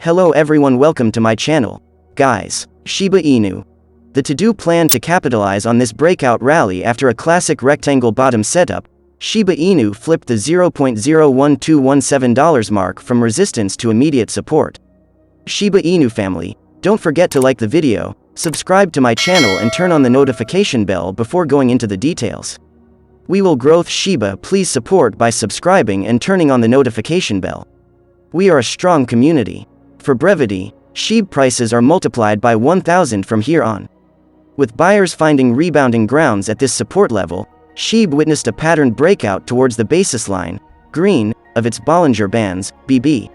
Hello everyone, welcome to my channel. Guys, Shiba Inu. The to-do plan to capitalize on this breakout rally after a classic rectangle bottom setup, Shiba Inu flipped the $0.01217 mark from resistance to immediate support. Shiba Inu family, don't forget to like the video, subscribe to my channel and turn on the notification bell before going into the details. We will growth Shiba, please support by subscribing and turning on the notification bell. We are a strong community. For brevity, Shib prices are multiplied by 1000 from here on. With buyers finding rebounding grounds at this support level, Shib witnessed a patterned breakout towards the basis line, green, of its Bollinger Bands, BB.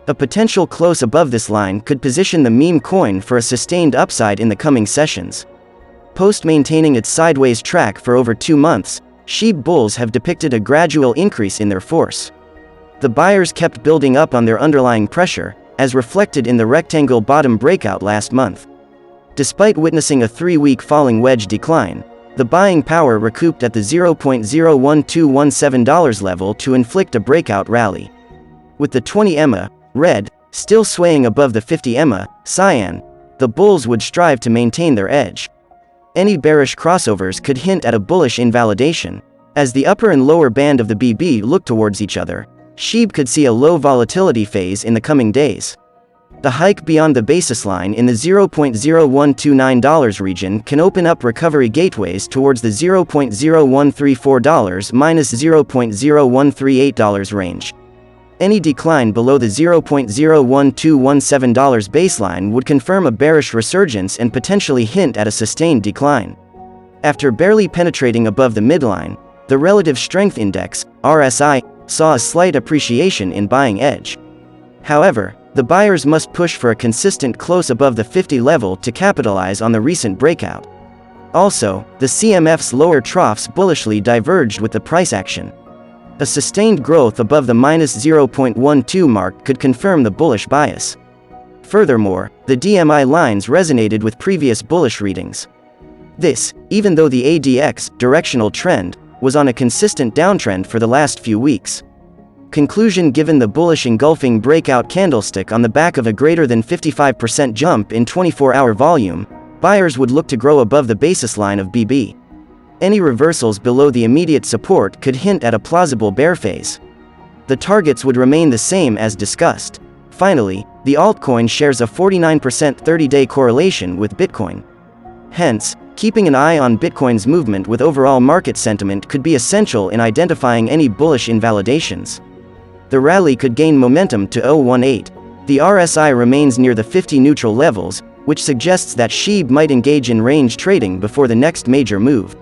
A potential close above this line could position the meme coin for a sustained upside in the coming sessions. Post maintaining its sideways track for over 2 months, Shib bulls have depicted a gradual increase in their force. The buyers kept building up on their underlying pressure, as reflected in the rectangle bottom breakout last month. Despite witnessing a 3-week falling wedge decline, the buying power recouped at the $0.01217 level to inflict a breakout rally. With the 20 EMA, red, still swaying above the 50 EMA, cyan, the bulls would strive to maintain their edge. Any bearish crossovers could hint at a bullish invalidation. As the upper and lower band of the BB look towards each other, Shib could see a low volatility phase in the coming days. The hike beyond the basis line in the $0.0129 region can open up recovery gateways towards the $0.0134-$0.0138 range. Any decline below the $0.01217 baseline would confirm a bearish resurgence and potentially hint at a sustained decline. After barely penetrating above the midline, the Relative Strength Index, RSI, saw a slight appreciation in buying edge. However, the buyers must push for a consistent close above the 50 level to capitalize on the recent breakout. Also, the CMF's lower troughs bullishly diverged with the price action. A sustained growth above the -0.12 mark could confirm the bullish bias. Furthermore, the DMI lines resonated with previous bullish readings. This, even though the ADX directional trend was on a consistent downtrend for the last few weeks. Conclusion: given the bullish engulfing breakout candlestick on the back of a greater than 55% jump in 24-hour volume, buyers would look to grow above the basis line of BB. Any reversals below the immediate support could hint at a plausible bear phase. The targets would remain the same as discussed. Finally, the altcoin shares a 49% 30-day correlation with Bitcoin. Hence, keeping an eye on Bitcoin's movement with overall market sentiment could be essential in identifying any bullish invalidations. The rally could gain momentum to 0.18. The RSI remains near the 50 neutral levels, which suggests that Shib might engage in range trading before the next major move.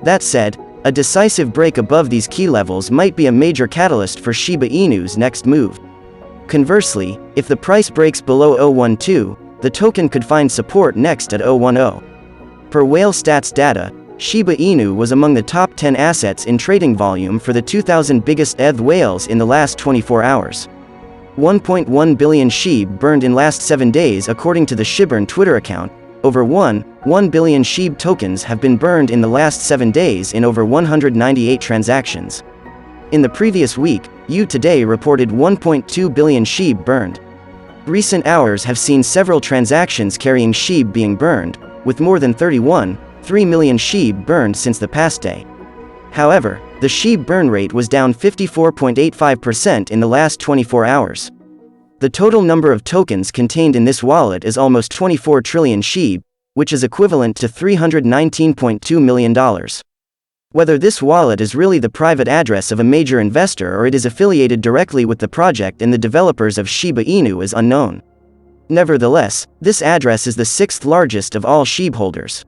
That said, a decisive break above these key levels might be a major catalyst for Shiba Inu's next move. Conversely, if the price breaks below 0.12, the token could find support next at 0.10. Per Whale Stats data, Shiba Inu was among the top 10 assets in trading volume for the 2,000 biggest ETH whales in the last 24 hours. 1.1 billion Shib burned in last 7 days according to the Shibburn Twitter account. Over 1 billion Shib tokens have been burned in the last 7 days in over 198 transactions. In the previous week, You Today reported 1.2 billion Shib burned. Recent hours have seen several transactions carrying Shib being burned, with more than 3 million Shib burned since the past day. However, the Shib burn rate was down 54.85% in the last 24 hours. The total number of tokens contained in this wallet is almost 24 trillion Shib, which is equivalent to $319.2 million. Whether this wallet is really the private address of a major investor or it is affiliated directly with the project and the developers of Shiba Inu is unknown. Nevertheless, this address is the 6th largest of all Shib holders.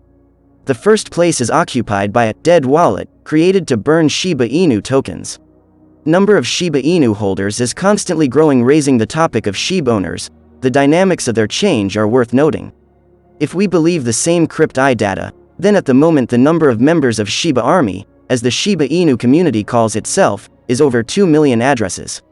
The first place is occupied by a dead wallet, created to burn Shiba Inu tokens. Number of Shiba Inu holders is constantly growing, raising the topic of Shib owners. The dynamics of their change are worth noting. If we believe the same Crypt.io data, then at the moment the number of members of Shiba Army, as the Shiba Inu community calls itself, is over 2 million addresses.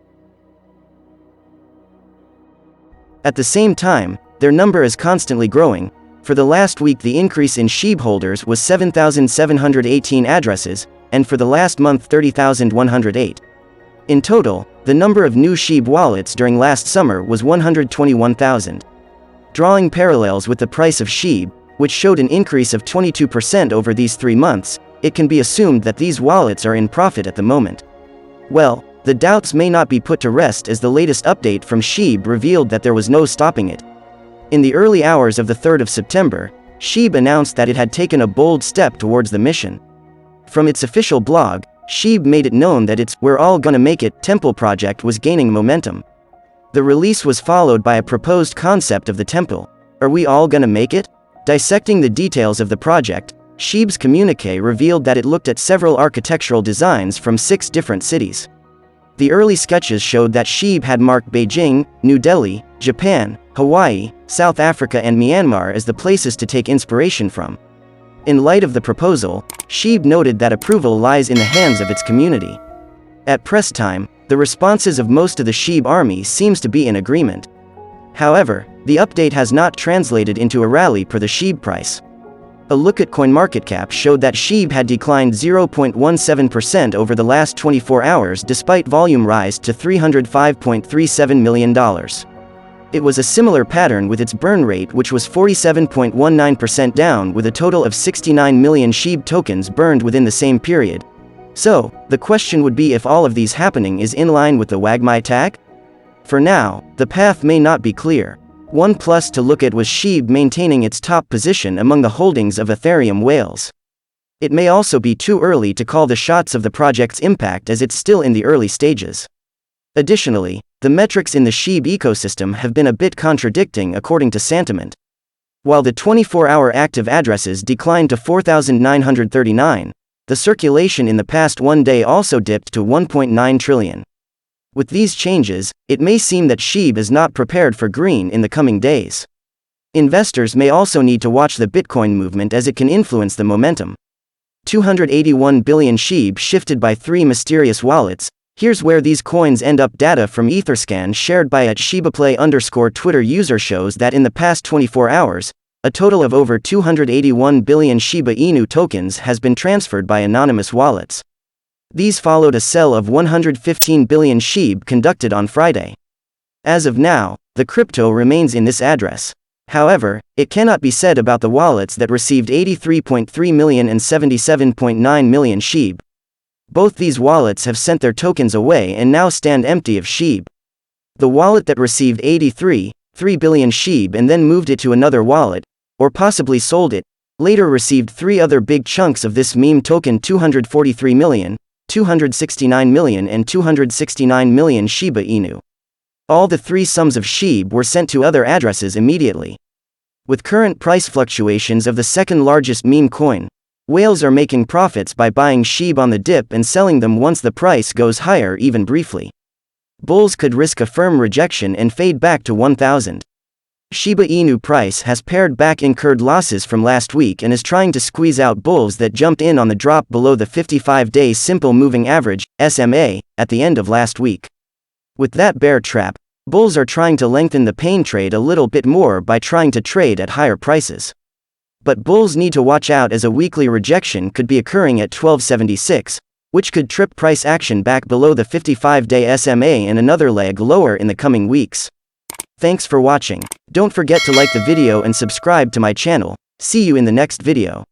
At the same time, their number is constantly growing. For the last week the increase in Shib holders was 7,718 addresses, and for the last month 30,108. In total, the number of new Shib wallets during last summer was 121,000. Drawing parallels with the price of Shib, which showed an increase of 22% over these 3 months, it can be assumed that these wallets are in profit at the moment. Well, the doubts may not be put to rest as the latest update from Shib revealed that there was no stopping it. In the early hours of the 3rd of September, Shib announced that it had taken a bold step towards the mission. From its official blog, Shib made it known that its "We're All Gonna Make It" temple project was gaining momentum. The release was followed by a proposed concept of the temple. Are we all gonna make it? Dissecting the details of the project, Shib's communique revealed that it looked at several architectural designs from 6 different cities. The early sketches showed that Shib had marked Beijing, New Delhi, Japan, Hawaii, South Africa and Myanmar as the places to take inspiration from. In light of the proposal, Shib noted that approval lies in the hands of its community. At press time, the responses of most of the Shib army seems to be in agreement. However, the update has not translated into a rally per the Shib price. A look at CoinMarketCap showed that Shib had declined 0.17% over the last 24 hours despite volume rise to $305.37 million. It was a similar pattern with its burn rate, which was 47.19% down, with a total of 69 million Shib tokens burned within the same period. So, the question would be if all of these happening is in line with the Wagmai tag? For now, the path may not be clear. One plus to look at was Shib maintaining its top position among the holdings of Ethereum whales. It may also be too early to call the shots of the project's impact as it's still in the early stages. Additionally, the metrics in the Shib ecosystem have been a bit contradicting according to Santiment. While the 24-hour active addresses declined to 4,939, the circulation in the past one day also dipped to 1.9 trillion. With these changes, it may seem that Shib is not prepared for green in the coming days. Investors may also need to watch the Bitcoin movement as it can influence the momentum. 281 billion Shib shifted by 3 mysterious wallets. Here's where these coins end up. Data from Etherscan shared by @ShibaPlay_Twitter user shows that in the past 24 hours, a total of over 281 billion Shiba Inu tokens has been transferred by anonymous wallets. These followed a sell of 115 billion Shib conducted on Friday. As of now, the crypto remains in this address. However, it cannot be said about the wallets that received 83.3 million and 77.9 million Shib. Both these wallets have sent their tokens away and now stand empty of Shib. The wallet that received 83.3 billion Shib and then moved it to another wallet, or possibly sold it, later received 3 other big chunks of this meme token: 243 million, 269 million and 269 million Shiba Inu. All the 3 sums of Shib were sent to other addresses immediately. With current price fluctuations of the second largest meme coin, whales are making profits by buying Shib on the dip and selling them once the price goes higher, even briefly. Bulls could risk a firm rejection and fade back to 1,000. Shiba Inu price has pared back incurred losses from last week and is trying to squeeze out bulls that jumped in on the drop below the 55-day simple moving average (SMA) at the end of last week. With that bear trap, bulls are trying to lengthen the pain trade a little bit more by trying to trade at higher prices. But bulls need to watch out as a weekly rejection could be occurring at 1276, which could trip price action back below the 55-day SMA and another leg lower in the coming weeks. Thanks for watching. Don't forget to like the video and subscribe to my channel. See you in the next video.